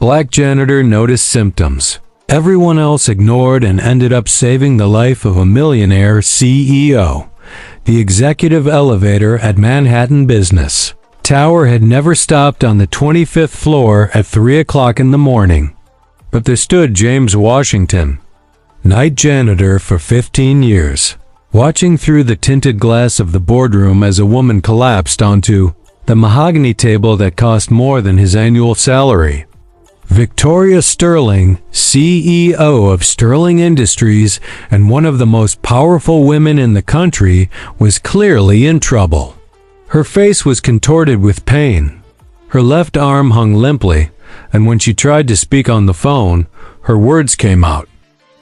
Black janitor noticed symptoms everyone else ignored and ended up saving the life of a millionaire CEO. The executive elevator at Manhattan Business Tower had never stopped on the 25th floor at 3 o'clock in the morning. But there stood James Washington, night janitor for 15 years, watching through the tinted glass of the boardroom as a woman collapsed onto the mahogany table that cost more than his annual salary. Victoria Sterling, CEO of Sterling Industries and one of the most powerful women in the country, was clearly in trouble. Her face was contorted with pain. Her left arm hung limply, and when she tried to speak on the phone, her words came out,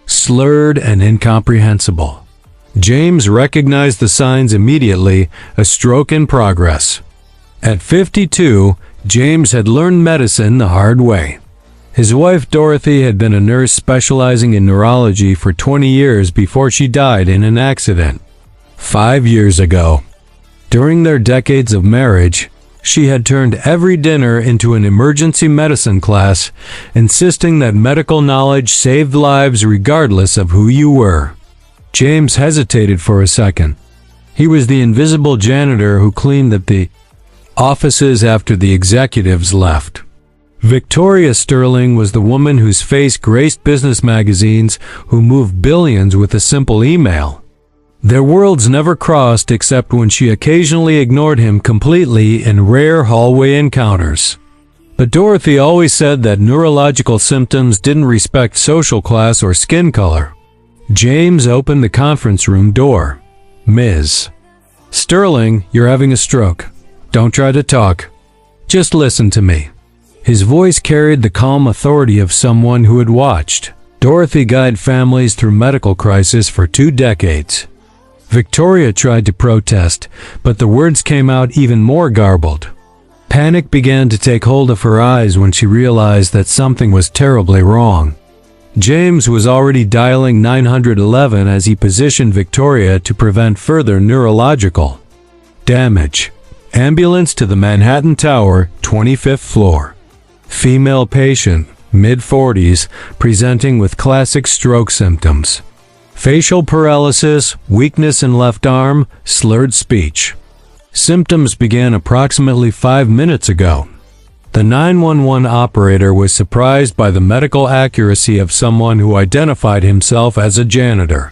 slurred and incomprehensible. James recognized the signs immediately, a stroke in progress. At 52, James had learned medicine the hard way. His wife Dorothy had been a nurse specializing in neurology for 20 years before she died in an accident 5 years ago. During their decades of marriage, she had turned every dinner into an emergency medicine class, insisting that medical knowledge saved lives regardless of who you were. James hesitated for a second. He was the invisible janitor who cleaned the offices after the executives left. Victoria Sterling was the woman whose face graced business magazines, who moved billions with a simple email. Their worlds never crossed except when she occasionally ignored him completely in rare hallway encounters. But Dorothy always said that neurological symptoms didn't respect social class or skin color. James opened the conference room door. Ms. Sterling, you're having a stroke. Don't try to talk. Just listen to me. His voice carried the calm authority of someone who had watched Dorothy guide families through medical crisis for 2 decades. Victoria tried to protest, but the words came out even more garbled. Panic began to take hold of her eyes when she realized that something was terribly wrong. James was already dialing 911 as he positioned Victoria to prevent further neurological damage. Ambulance to the Manhattan Tower, 25th floor. Female patient, mid-40s, presenting with classic stroke symptoms. Facial paralysis, weakness in left arm, slurred speech. Symptoms began approximately 5 minutes ago. The 911 operator was surprised by the medical accuracy of someone who identified himself as a janitor.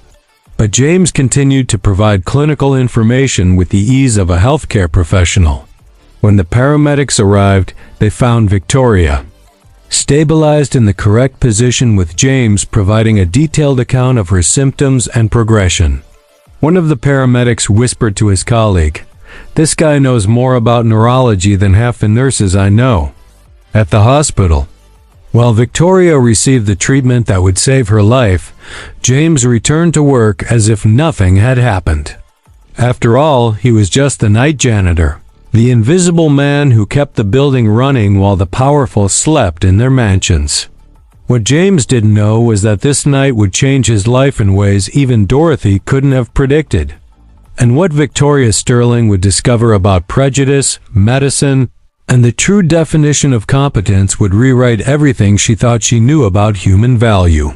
But James continued to provide clinical information with the ease of a healthcare professional. When the paramedics arrived, they found Victoria stabilized in the correct position, with James providing a detailed account of her symptoms and progression. One of the paramedics whispered to his colleague, "This guy knows more about neurology than half the nurses I know." At the hospital, while Victoria received the treatment that would save her life, James returned to work as if nothing had happened. After all, he was just the night janitor, the invisible man who kept the building running while the powerful slept in their mansions. What James didn't know was that this night would change his life in ways even Dorothy couldn't have predicted. And what Victoria Sterling would discover about prejudice, medicine, and the true definition of competence would rewrite everything she thought she knew about human value.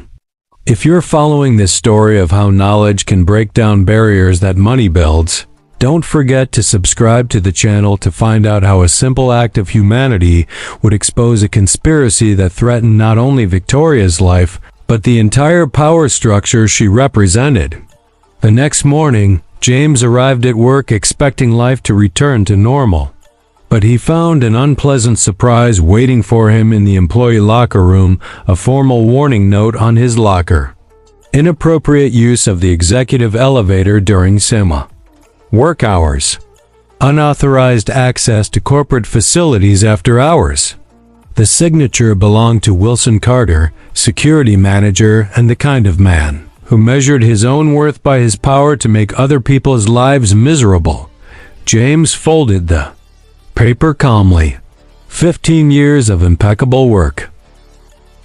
If you're following this story of how knowledge can break down barriers that money builds, don't forget to subscribe to the channel to find out how a simple act of humanity would expose a conspiracy that threatened not only Victoria's life, but the entire power structure she represented. The next morning, James arrived at work expecting life to return to normal. But he found an unpleasant surprise waiting for him in the employee locker room, a formal warning note on his locker. Inappropriate use of the executive elevator during SEMA. Work hours. Unauthorized access to corporate facilities after hours. The signature belonged to Wilson Carter, security manager and the kind of man who measured his own worth by his power to make other people's lives miserable. James folded the paper calmly. 15 years of impeccable work.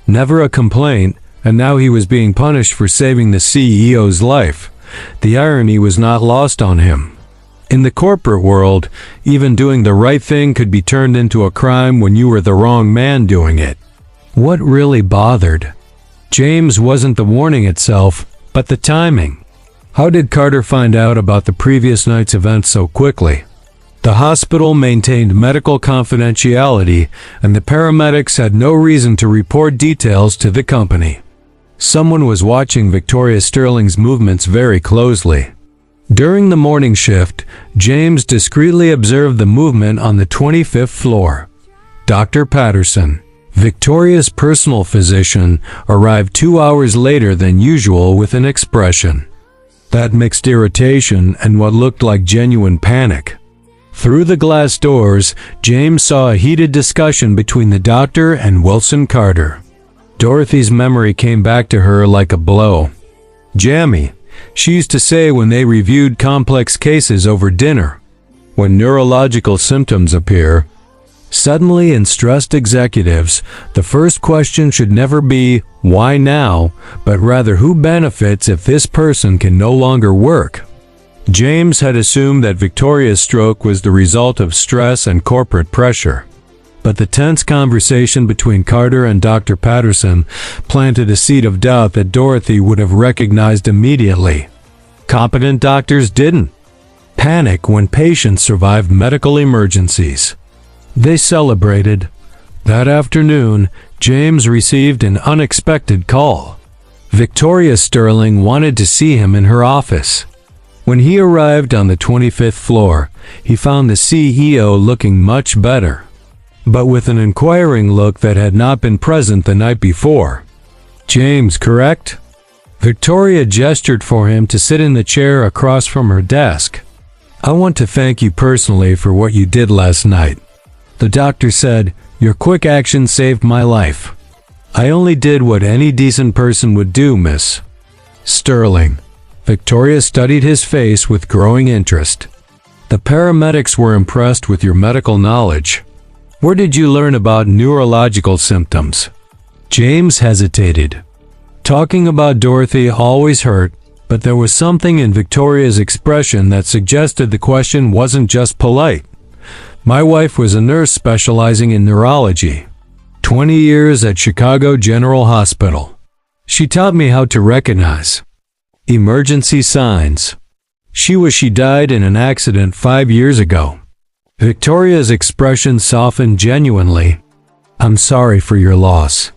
Never a complaint, and now he was being punished for saving the CEO's life. The irony was not lost on him. In the corporate world, even doing the right thing could be turned into a crime when you were the wrong man doing it. What really bothered James wasn't the warning itself, but the timing. How did Carter find out about the previous night's events so quickly? The hospital maintained medical confidentiality, and the paramedics had no reason to report details to the company. Someone was watching Victoria Sterling's movements very closely. During the morning shift, James discreetly observed the movement on the 25th floor. Dr. Patterson, Victoria's personal physician, arrived 2 hours later than usual with an expression that mixed irritation and what looked like genuine panic. Through the glass doors, James saw a heated discussion between the doctor and Wilson Carter. Dorothy's memory came back to her like a blow. "Jammy," she used to say when they reviewed complex cases over dinner. When neurological symptoms appear suddenly in stressed executives, the first question should never be, "Why now?" but rather, who benefits if this person can no longer work? James had assumed that Victoria's stroke was the result of stress and corporate pressure. But the tense conversation between Carter and Dr. Patterson planted a seed of doubt that Dorothy would have recognized immediately. Competent doctors didn't panic when patients survived medical emergencies. They celebrated. That afternoon, James received an unexpected call. Victoria Sterling wanted to see him in her office. When he arrived on the 25th floor, he found the CEO looking much better, but with an inquiring look that had not been present the night before. "James, correct?" Victoria gestured for him to sit in the chair across from her desk. "I want to thank you personally for what you did last night." The doctor said, "Your quick action saved my life." "I only did what any decent person would do, Miss Sterling." Victoria studied his face with growing interest. "The paramedics were impressed with your medical knowledge. Where did you learn about neurological symptoms?" James hesitated. Talking about Dorothy always hurt, but there was something in Victoria's expression that suggested the question wasn't just polite. "My wife was a nurse specializing in neurology. 20 years at Chicago General Hospital. She taught me how to recognize emergency signs. She died in an accident 5 years ago." Victoria's expression softened genuinely. "I'm sorry for your loss."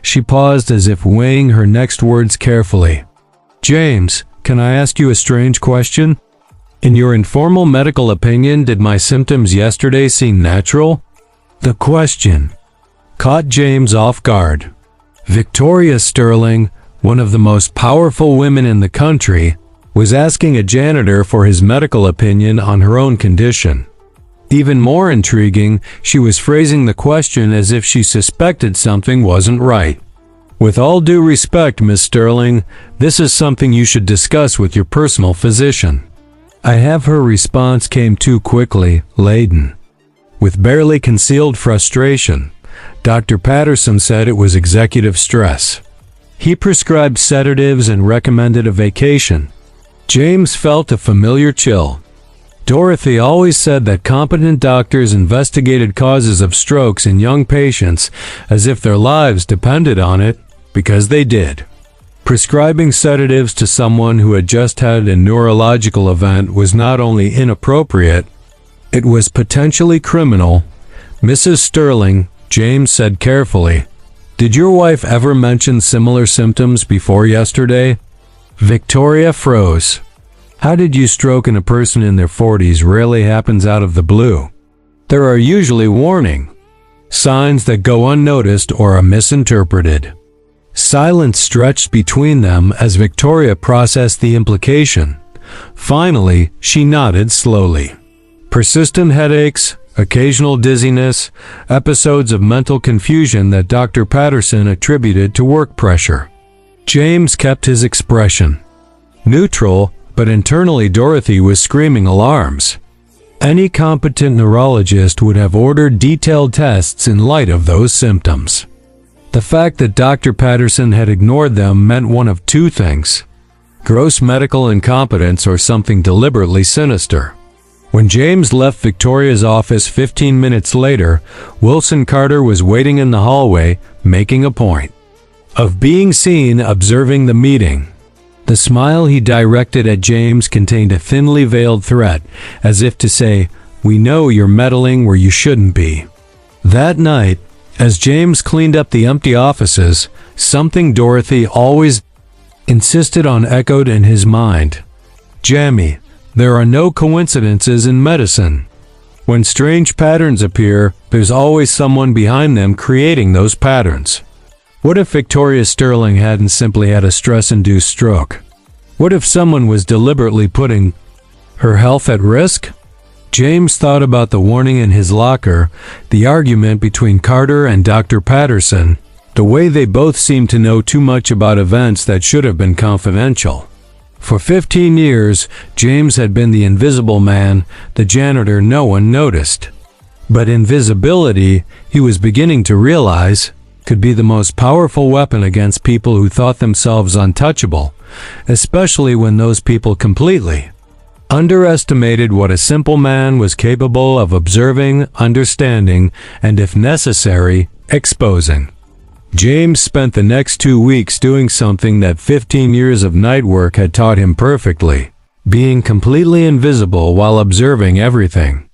She paused as if weighing her next words carefully. "James, can I ask you a strange question? In your informal medical opinion, did my symptoms yesterday seem natural?" The question caught James off guard. Victoria Sterling, one of the most powerful women in the country, was asking a janitor for his medical opinion on her own condition. Even more intriguing, she was phrasing the question as if she suspected something wasn't right. "With all due respect, Miss Sterling, this is something you should discuss with your personal physician." Her response came too quickly, laden with barely concealed frustration. Dr. Patterson said it was executive stress. He prescribed sedatives and recommended a vacation. James felt a familiar chill. Dorothy always said that competent doctors investigated causes of strokes in young patients as if their lives depended on it, because they did. Prescribing sedatives to someone who had just had a neurological event was not only inappropriate, it was potentially criminal. "Mrs. Sterling," James said carefully, "did your wife ever mention similar symptoms before yesterday?" Victoria froze. "How did you stroke in a person in their 40s rarely happens out of the blue. There are usually warning signs that go unnoticed or are misinterpreted." Silence stretched between them as Victoria processed the implication. Finally, she nodded slowly. "Persistent headaches, occasional dizziness, episodes of mental confusion that Dr. Patterson attributed to work pressure." James kept his expression neutral, but internally Dorothy was screaming alarms. Any competent neurologist would have ordered detailed tests in light of those symptoms. The fact that Dr. Patterson had ignored them meant one of two things: gross medical incompetence or something deliberately sinister. When James left Victoria's office 15 minutes later, Wilson Carter was waiting in the hallway, making a point of being seen observing the meeting. The smile he directed at James contained a thinly veiled threat, as if to say, "We know you're meddling where you shouldn't be." That night, as James cleaned up the empty offices, something Dorothy always insisted on echoed in his mind. "Jamie, there are no coincidences in medicine. When strange patterns appear, there's always someone behind them creating those patterns." What if Victoria Sterling hadn't simply had a stress-induced stroke? What if someone was deliberately putting her health at risk? James thought about the warning in his locker, the argument between Carter and Dr. Patterson, the way they both seemed to know too much about events that should have been confidential. For 15 years, James had been the invisible man, the janitor no one noticed. But invisibility, he was beginning to realize, could be the most powerful weapon against people who thought themselves untouchable, especially when those people completely underestimated what a simple man was capable of observing, understanding, and if necessary, exposing. James spent the next 2 weeks doing something that 15 years of night work had taught him perfectly, being completely invisible while observing everything.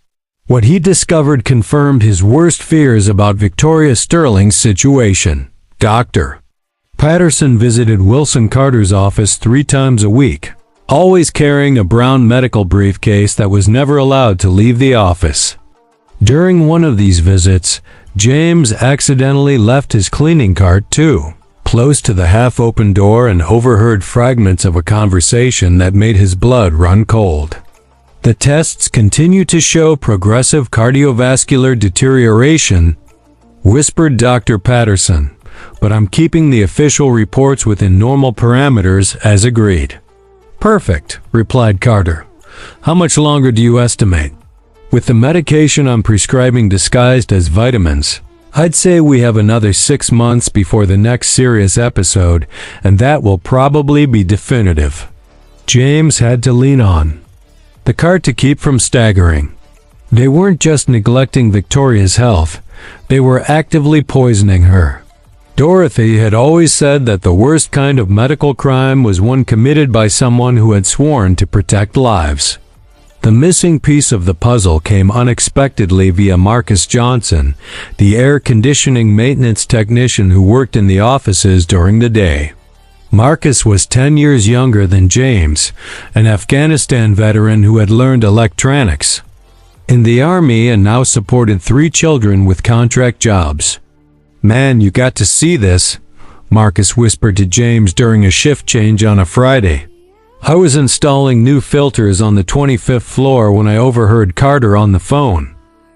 What he discovered confirmed his worst fears about Victoria Sterling's situation. Dr. Patterson visited Wilson Carter's office 3 times a week, always carrying a brown medical briefcase that was never allowed to leave the office. During one of these visits, James accidentally left his cleaning cart too close to the half-open door and overheard fragments of a conversation that made his blood run cold. "The tests continue to show progressive cardiovascular deterioration," whispered Dr. Patterson, "but I'm keeping the official reports within normal parameters as agreed." "Perfect," replied Carter. "How much longer do you estimate?" "With the medication I'm prescribing disguised as vitamins, I'd say we have another 6 months before the next serious episode, and that will probably be definitive." James had to lean on the cart to keep from staggering. They weren't just neglecting Victoria's health, they were actively poisoning her. Dorothy had always said that the worst kind of medical crime was one committed by someone who had sworn to protect lives. The missing piece of the puzzle came unexpectedly via Marcus Johnson, the air conditioning maintenance technician who worked in the offices during the day. Marcus was 10 years younger than James, an Afghanistan veteran who had learned electronics in the army and now supported 3 children with contract jobs. "Man, you got to see this," Marcus whispered to James during a shift change on a Friday. "I was installing new filters on the 25th floor when I overheard Carter on the phone.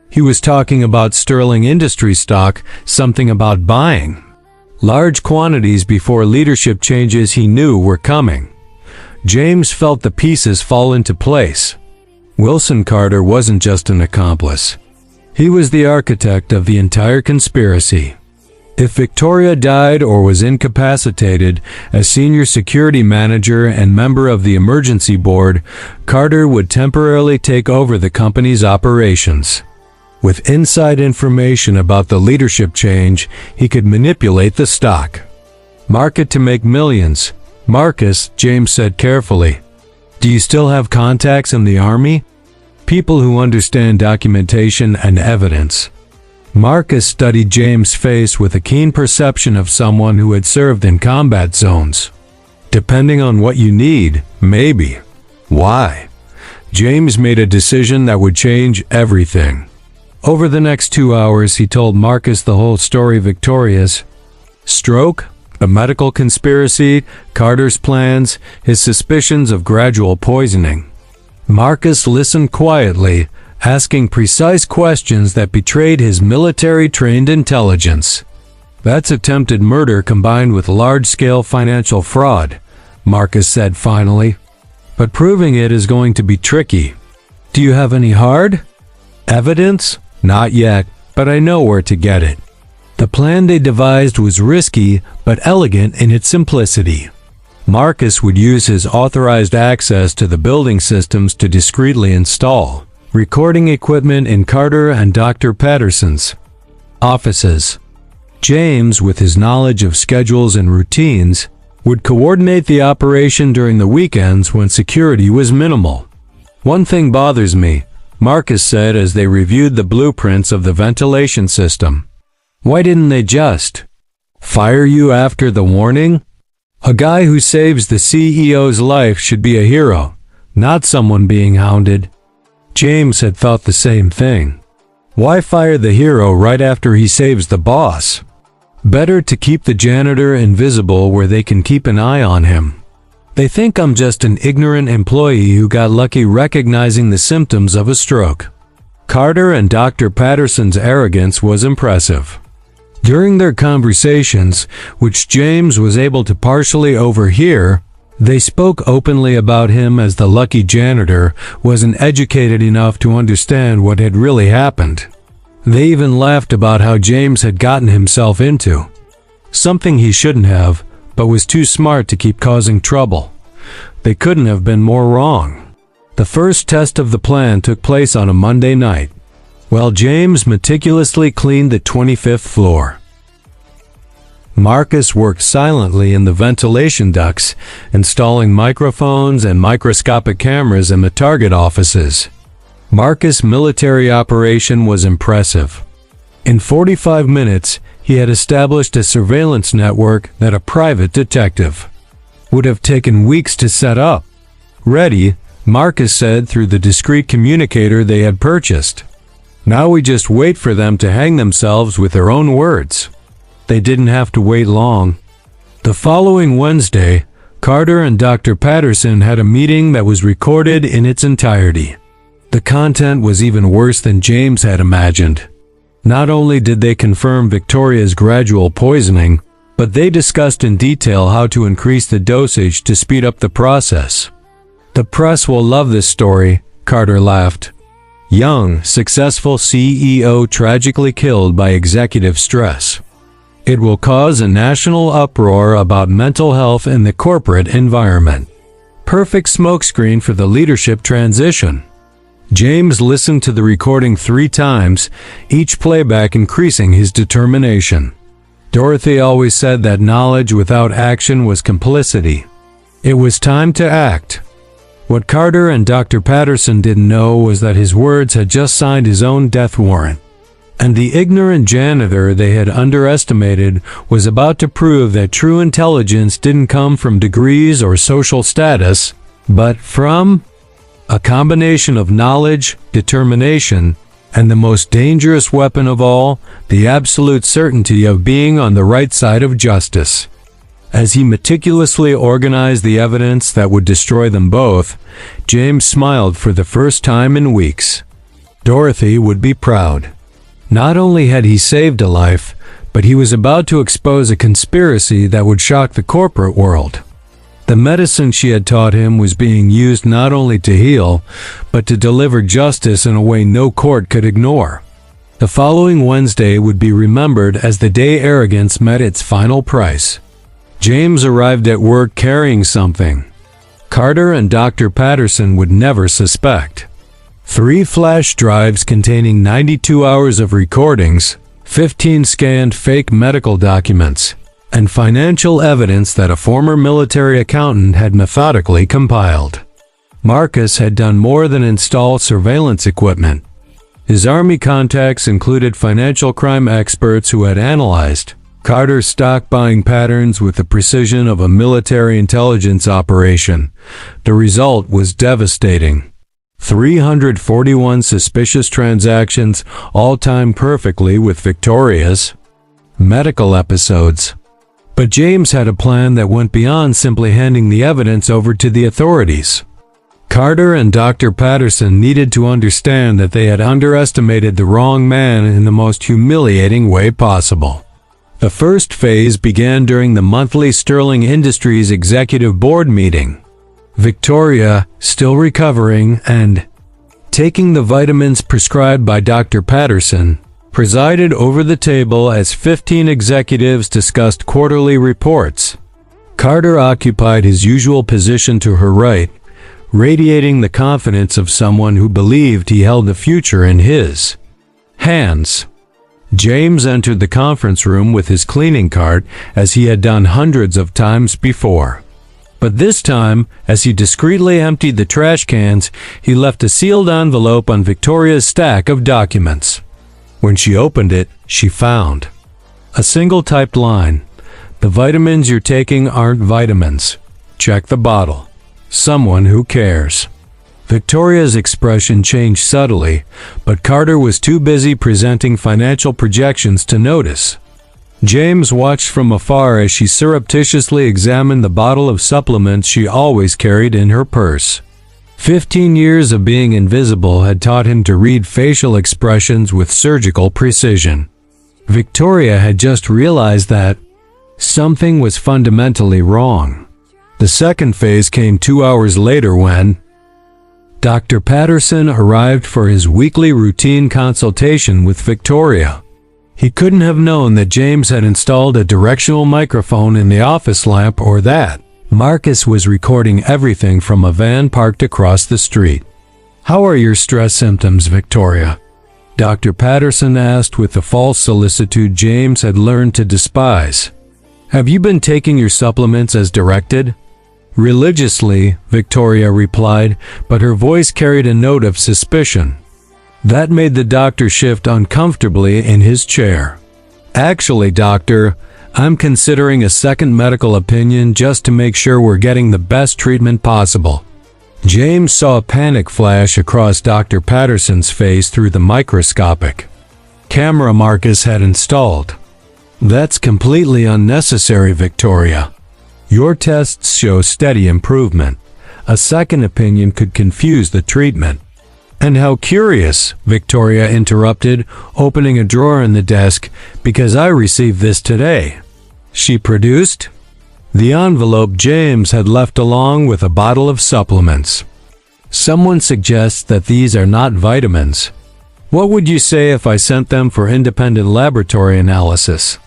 He was talking about Sterling Industries stock, something about buying large quantities before leadership changes he knew were coming." James felt the pieces fall into place. Wilson Carter wasn't just an accomplice. He was the architect of the entire conspiracy. If Victoria died or was incapacitated, as senior security manager and member of the emergency board, Carter would temporarily take over the company's operations. With inside information about the leadership change, he could manipulate the stock market to make millions. "Marcus," James said carefully, "do you still have contacts in the army? People who understand documentation and evidence?" Marcus studied James' face with a keen perception of someone who had served in combat zones. "Depending on what you need, maybe." "Why?" James made a decision that would change everything. Over the next 2 hours, he told Marcus the whole story: Victoria's stroke, the medical conspiracy, Carter's plans, his suspicions of gradual poisoning. Marcus listened quietly, asking precise questions that betrayed his military-trained intelligence. "That's attempted murder combined with large-scale financial fraud," Marcus said finally. "But proving it is going to be tricky. Do you have any hard evidence?" "Not yet, but I know where to get it." The plan they devised was risky, but elegant in its simplicity. Marcus would use his authorized access to the building systems to discreetly install recording equipment in Carter and Dr. Patterson's offices. James, with his knowledge of schedules and routines, would coordinate the operation during the weekends when security was minimal. "One thing bothers me," Marcus said as they reviewed the blueprints of the ventilation system. "Why didn't they just fire you after the warning? A guy who saves the CEO's life should be a hero, not someone being hounded." James had thought the same thing. Why fire the hero right after he saves the boss? Better to keep the janitor invisible where they can keep an eye on him. "They think I'm just an ignorant employee who got lucky recognizing the symptoms of a stroke." Carter and Dr. Patterson's arrogance was impressive. During their conversations, which James was able to partially overhear, they spoke openly about him as the lucky janitor wasn't educated enough to understand what had really happened. They even laughed about how James had gotten himself into something he shouldn't have, but was too smart to keep causing trouble. They couldn't have been more wrong. The first test of the plan took place on a Monday night, while James meticulously cleaned the 25th floor. Marcus worked silently in the ventilation ducts, installing microphones and microscopic cameras in the target offices. Marcus' military operation was impressive. In 45 minutes, he had established a surveillance network that a private detective would have taken weeks to set up. "Ready," Marcus said through the discreet communicator they had purchased. "Now we just wait for them to hang themselves with their own words." They didn't have to wait long. The following Wednesday, Carter and Dr. Patterson had a meeting that was recorded in its entirety. The content was even worse than James had imagined. Not only did they confirm Victoria's gradual poisoning, but they discussed in detail how to increase the dosage to speed up the process. "The press will love this story," Carter laughed. "Young, successful CEO tragically killed by executive stress. It will cause a national uproar about mental health in the corporate environment. Perfect smokescreen for the leadership transition." James listened to the recording 3 times, each playback increasing his determination. Dorothy always said that knowledge without action was complicity. It was time to act. What Carter and Dr. Patterson didn't know was that his words had just signed his own death warrant. And the ignorant janitor they had underestimated was about to prove that true intelligence didn't come from degrees or social status, but from a combination of knowledge, determination, and the most dangerous weapon of all, the absolute certainty of being on the right side of justice. As he meticulously organized the evidence that would destroy them both, James smiled for the first time in weeks. Dorothy would be proud. Not only had he saved a life, but he was about to expose a conspiracy that would shock the corporate world. The medicine she had taught him was being used not only to heal, but to deliver justice in a way no court could ignore. The following Wednesday would be remembered as the day arrogance met its final price. James arrived at work carrying something Carter and Dr. Patterson would never suspect. 3 flash drives containing 92 hours of recordings, 15 scanned fake medical documents, and financial evidence that a former military accountant had methodically compiled. Marcus had done more than install surveillance equipment. His army contacts included financial crime experts who had analyzed Carter's stock buying patterns with the precision of a military intelligence operation. The result was devastating. 341 suspicious transactions, all timed perfectly with Victoria's medical episodes. But James had a plan that went beyond simply handing the evidence over to the authorities. Carter and Dr. Patterson needed to understand that they had underestimated the wrong man in the most humiliating way possible. The first phase began during the monthly Sterling Industries Executive Board meeting. Victoria, still recovering and taking the vitamins prescribed by Dr. Patterson, presided over the table as 15 executives discussed quarterly reports. Carter occupied his usual position to her right, radiating the confidence of someone who believed he held the future in his hands. James entered the conference room with his cleaning cart as he had done hundreds of times before. But this time, as he discreetly emptied the trash cans, he left a sealed envelope on Victoria's stack of documents. When she opened it, she found a single typed line. "The vitamins you're taking aren't vitamins. Check the bottle. Someone who cares." Victoria's expression changed subtly, but Carter was too busy presenting financial projections to notice. James watched from afar as she surreptitiously examined the bottle of supplements she always carried in her purse. 15 years of being invisible had taught him to read facial expressions with surgical precision. Victoria had just realized that something was fundamentally wrong. The second phase came 2 hours later when Dr. Patterson arrived for his weekly routine consultation with Victoria. He couldn't have known that James had installed a directional microphone in the office lamp or that Marcus was recording everything from a van parked across the street. "How are your stress symptoms, Victoria?" Dr. Patterson asked with the false solicitude James had learned to despise. "Have you been taking your supplements as directed?" "Religiously," Victoria replied, but her voice carried a note of suspicion. That made the doctor shift uncomfortably in his chair. "Actually, doctor, I'm considering a second medical opinion just to make sure we're getting the best treatment possible." James saw a panic flash across Dr. Patterson's face through the microscopic camera Marcus had installed. "That's completely unnecessary, Victoria. Your tests show steady improvement. A second opinion could confuse the treatment." "And how curious," Victoria interrupted, opening a drawer in the desk, "because I received this today." She produced the envelope James had left along with a bottle of supplements. "Someone suggests that these are not vitamins. What would you say if I sent them for independent laboratory analysis?"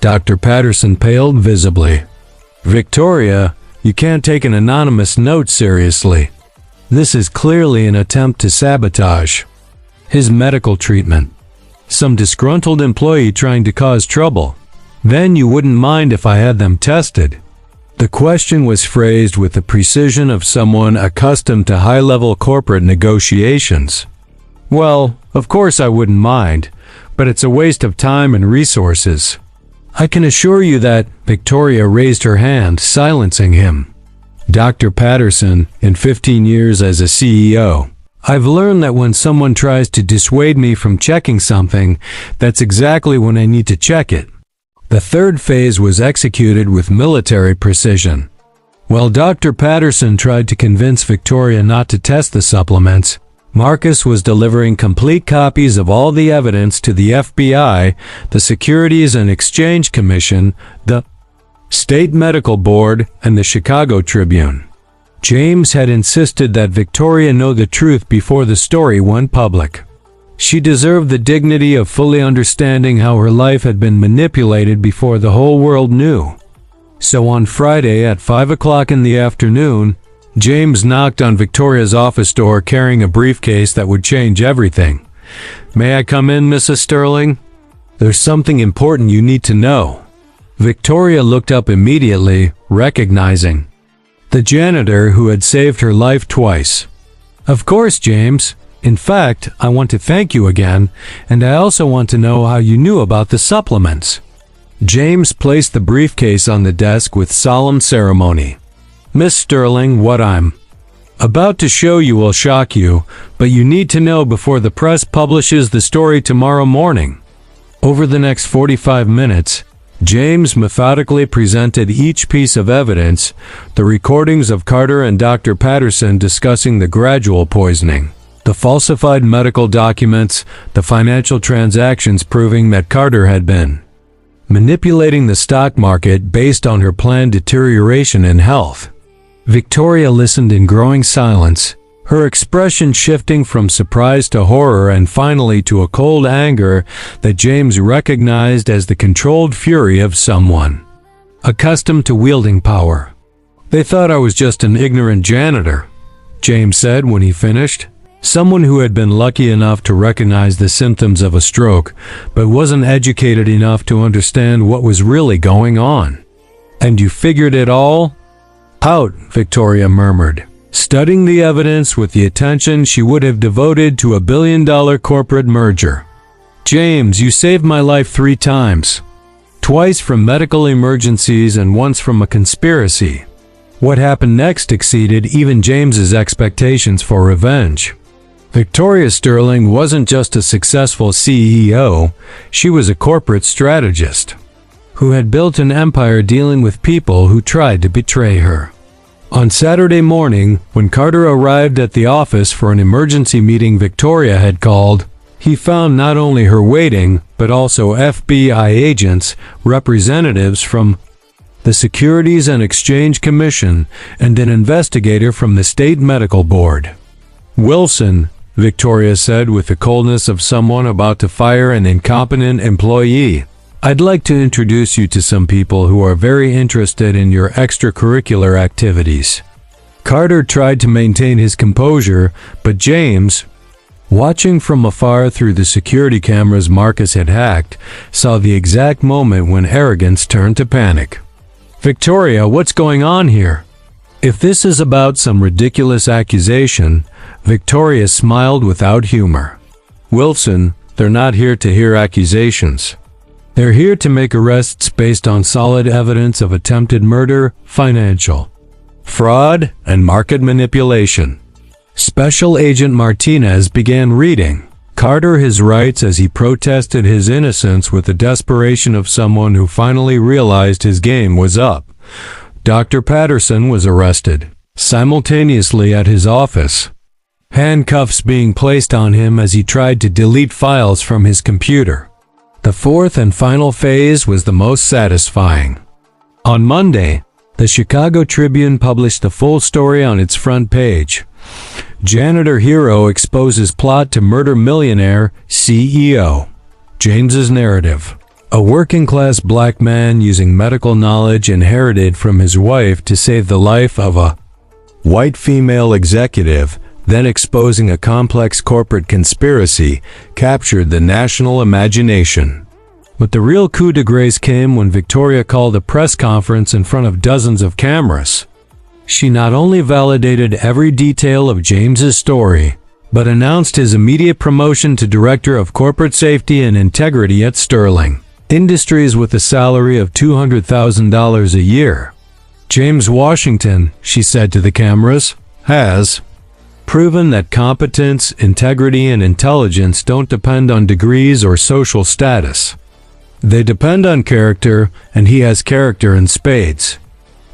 Dr. Patterson paled visibly. "Victoria, you can't take an anonymous note seriously. This is clearly an attempt to sabotage his medical treatment. Some disgruntled employee trying to cause trouble. Then you wouldn't mind if I had them tested." The question was phrased with the precision of someone accustomed to high-level corporate negotiations. "Well, of course I wouldn't mind, but it's a waste of time and resources. I can assure you that," Victoria raised her hand, silencing him. "Dr. Patterson, in 15 years as a CEO, I've learned that when someone tries to dissuade me from checking something, that's exactly when I need to check it." The third phase was executed with military precision. While Dr. Patterson tried to convince Victoria not to test the supplements, Marcus was delivering complete copies of all the evidence to the FBI, the Securities and Exchange Commission, the State Medical Board, and the Chicago Tribune. James had insisted that Victoria know the truth before the story went public. She deserved the dignity of fully understanding how her life had been manipulated before the whole world knew. So on Friday at 5 o'clock in the afternoon, James knocked on Victoria's office door carrying a briefcase that would change everything. "May I come in, Mrs. Sterling? There's something important you need to know." Victoria looked up immediately, recognizing the janitor who had saved her life twice. "Of course, James. In fact, I want to thank you again, and I also want to know how you knew about the supplements." James placed the briefcase on the desk with solemn ceremony. "Miss Sterling, what I'm about to show you will shock you, but you need to know before the press publishes the story tomorrow morning." Over the next 45 minutes, James methodically presented each piece of evidence, the recordings of Carter and Dr. Patterson discussing the gradual poisoning, the falsified medical documents, the financial transactions proving that Carter had been manipulating the stock market based on her planned deterioration in health. Victoria listened in growing silence, her expression shifting from surprise to horror and finally to a cold anger that James recognized as the controlled fury of someone accustomed to wielding power. "They thought I was just an ignorant janitor. James said when he finished. Someone who had been lucky enough to recognize the symptoms of a stroke, but wasn't educated enough to understand what was really going on. "And you figured it all out," Victoria murmured, studying the evidence with the attention she would have devoted to a billion-dollar corporate merger. "James, you saved my life 3 times. Twice from medical emergencies and once from a conspiracy." What happened next exceeded even James's expectations for revenge. Victoria Sterling wasn't just a successful CEO, she was a corporate strategist who had built an empire dealing with people who tried to betray her. On Saturday morning, when Carter arrived at the office for an emergency meeting Victoria had called, he found not only her waiting, but also FBI agents, representatives from the Securities and Exchange Commission, and an investigator from the State Medical Board. "Wilson," Victoria said with the coldness of someone about to fire an incompetent employee, "I'd like to introduce you to some people who are very interested in your extracurricular activities." Carter tried to maintain his composure, but James, watching from afar through the security cameras Marcus had hacked, saw the exact moment when arrogance turned to panic. "Victoria, what's going on here?" If this is about some ridiculous accusation, Victoria smiled without humor. "Wilson, they're not here to hear accusations. They're here to make arrests based on solid evidence of attempted murder, financial fraud, and market manipulation." Special Agent Martinez began reading Carter his rights as he protested his innocence with the desperation of someone who finally realized his game was up. Dr. Patterson was arrested simultaneously at his office, handcuffs being placed on him as he tried to delete files from his computer. The fourth and final phase was the most satisfying. On Monday, the Chicago Tribune published the full story on its front page. Janitor hero exposes plot to murder millionaire CEO. James's narrative. A working-class black man using medical knowledge inherited from his wife to save the life of a white female executive, then exposing a complex corporate conspiracy, captured the national imagination. But the real coup de grace came when Victoria called a press conference in front of dozens of cameras. She not only validated every detail of James's story, but announced his immediate promotion to Director of Corporate Safety and Integrity at Sterling Industries with a salary of $200,000 a year. "James Washington," she said to the cameras, "has proven that competence, integrity, and intelligence don't depend on degrees or social status. They depend on character, and he has character in spades."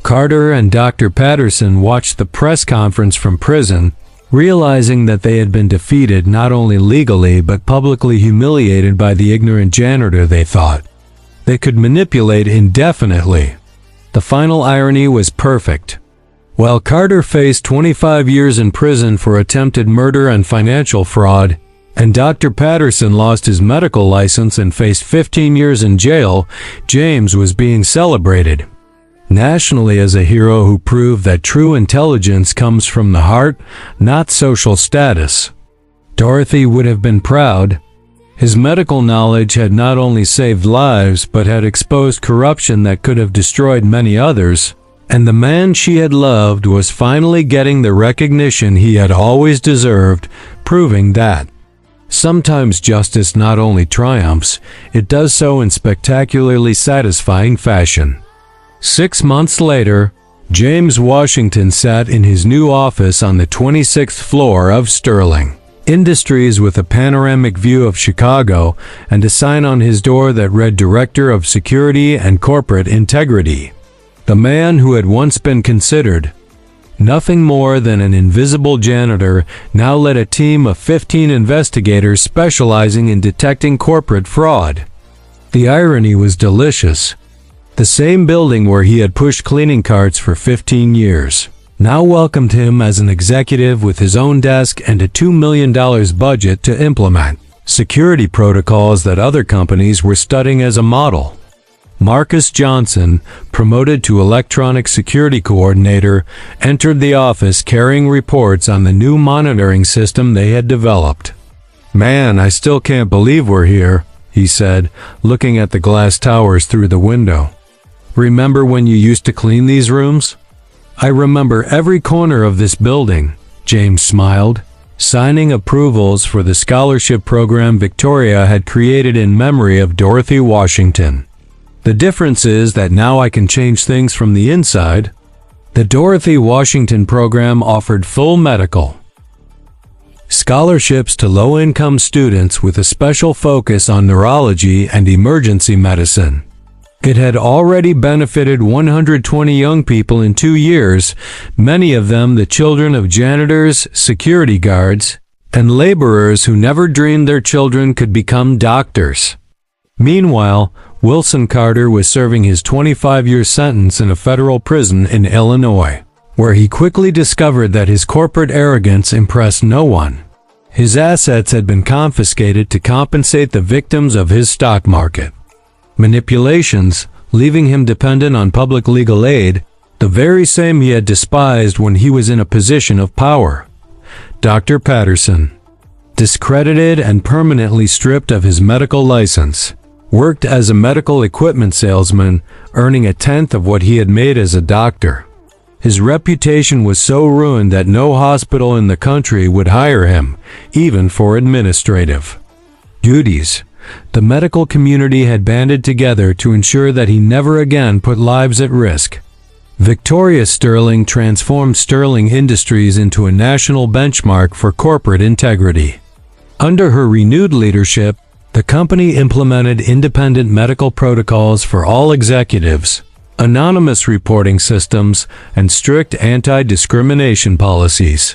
Carter and Dr. Patterson watched the press conference from prison, realizing that they had been defeated not only legally but publicly humiliated by the ignorant janitor they thought they could manipulate indefinitely. The final irony was perfect. While Carter faced 25 years in prison for attempted murder and financial fraud, and Dr. Patterson lost his medical license and faced 15 years in jail, James was being celebrated nationally as a hero who proved that true intelligence comes from the heart, not social status. Dorothy would have been proud. His medical knowledge had not only saved lives but had exposed corruption that could have destroyed many others, and the man she had loved was finally getting the recognition he had always deserved, proving that sometimes justice not only triumphs, it does so in spectacularly satisfying fashion. 6 months later, James Washington sat in his new office on the 26th floor of Sterling Industries with a panoramic view of Chicago and a sign on his door that read Director of Security and Corporate Integrity. The man who had once been considered nothing more than an invisible janitor now led a team of 15 investigators specializing in detecting corporate fraud. The irony was delicious. The same building where he had pushed cleaning carts for 15 years now welcomed him as an executive with his own desk and a $2 million budget to implement security protocols that other companies were studying as a model. Marcus Johnson, promoted to electronic security coordinator, entered the office carrying reports on the new monitoring system they had developed. "Man, I still can't believe we're here," he said, looking at the glass towers through the window. "Remember when you used to clean these rooms?" "I remember every corner of this building," James smiled, signing approvals for the scholarship program Victoria had created in memory of Dorothy Washington. "The difference is that now I can change things from the inside." The Dorothy Washington program offered full medical scholarships to low-income students with a special focus on neurology and emergency medicine. It had already benefited 120 young people in 2 years, many of them the children of janitors, security guards, and laborers who never dreamed their children could become doctors. Meanwhile, Wilson Carter was serving his 25-year sentence in a federal prison in Illinois, where he quickly discovered that his corporate arrogance impressed no one. His assets had been confiscated to compensate the victims of his stock market manipulations, leaving him dependent on public legal aid, the very same he had despised when he was in a position of power. Dr. Patterson, discredited and permanently stripped of his medical license, worked as a medical equipment salesman, earning a tenth of what he had made as a doctor. His reputation was so ruined that no hospital in the country would hire him, even for administrative duties. The medical community had banded together to ensure that he never again put lives at risk. Victoria Sterling transformed Sterling Industries into a national benchmark for corporate integrity. Under her renewed leadership, the company implemented independent medical protocols for all executives, anonymous reporting systems, and strict anti-discrimination policies.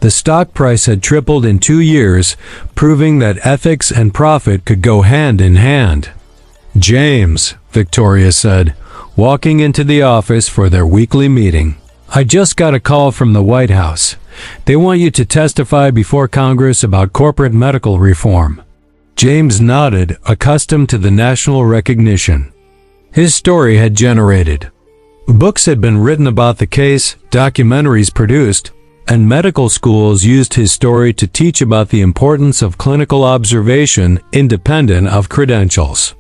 The stock price had tripled in 2 years, proving that ethics and profit could go hand in hand. "James," Victoria said, walking into the office for their weekly meeting, "I just got a call from the White House. They want you to testify before Congress about corporate medical reform." James nodded, accustomed to the national recognition his story had generated. Books had been written about the case, documentaries produced, and medical schools used his story to teach about the importance of clinical observation independent of credentials.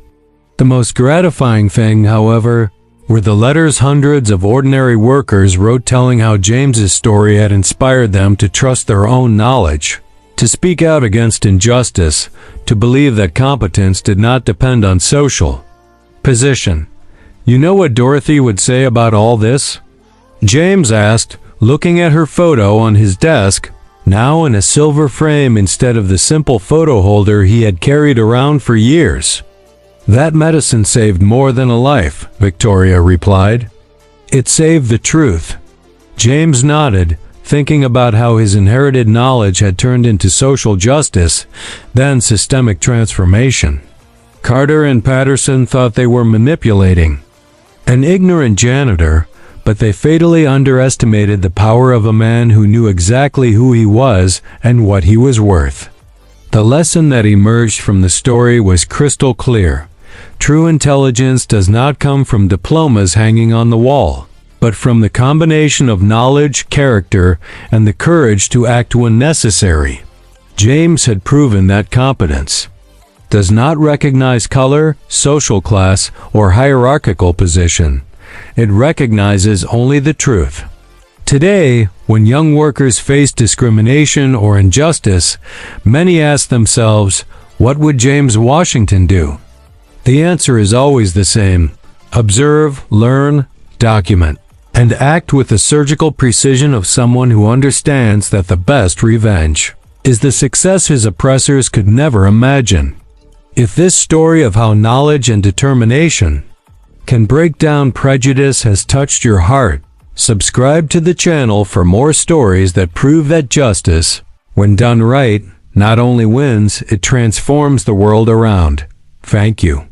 The most gratifying thing, however, were the letters hundreds of ordinary workers wrote telling how James's story had inspired them to trust their own knowledge, to speak out against injustice, to believe that competence did not depend on social position. "You know what Dorothy would say about all this?" James asked, looking at her photo on his desk, now in a silver frame instead of the simple photo holder he had carried around for years. "That medicine saved more than a life," Victoria replied. "It saved the truth." James nodded, thinking about how his inherited knowledge had turned into social justice, then systemic transformation. Carter and Patterson thought they were manipulating an ignorant janitor, but they fatally underestimated the power of a man who knew exactly who he was and what he was worth. The lesson that emerged from the story was crystal clear. True intelligence does not come from diplomas hanging on the wall, but from the combination of knowledge, character, and the courage to act when necessary. James had proven that competence does not recognize color, social class, or hierarchical position. It recognizes only the truth. Today, when young workers face discrimination or injustice, many ask themselves, what would James Washington do? The answer is always the same: observe, learn, document, and act with the surgical precision of someone who understands that the best revenge is the success his oppressors could never imagine. If this story of how knowledge and determination can break down prejudice has touched your heart, subscribe to the channel for more stories that prove that justice, when done right, not only wins, it transforms the world around. Thank you.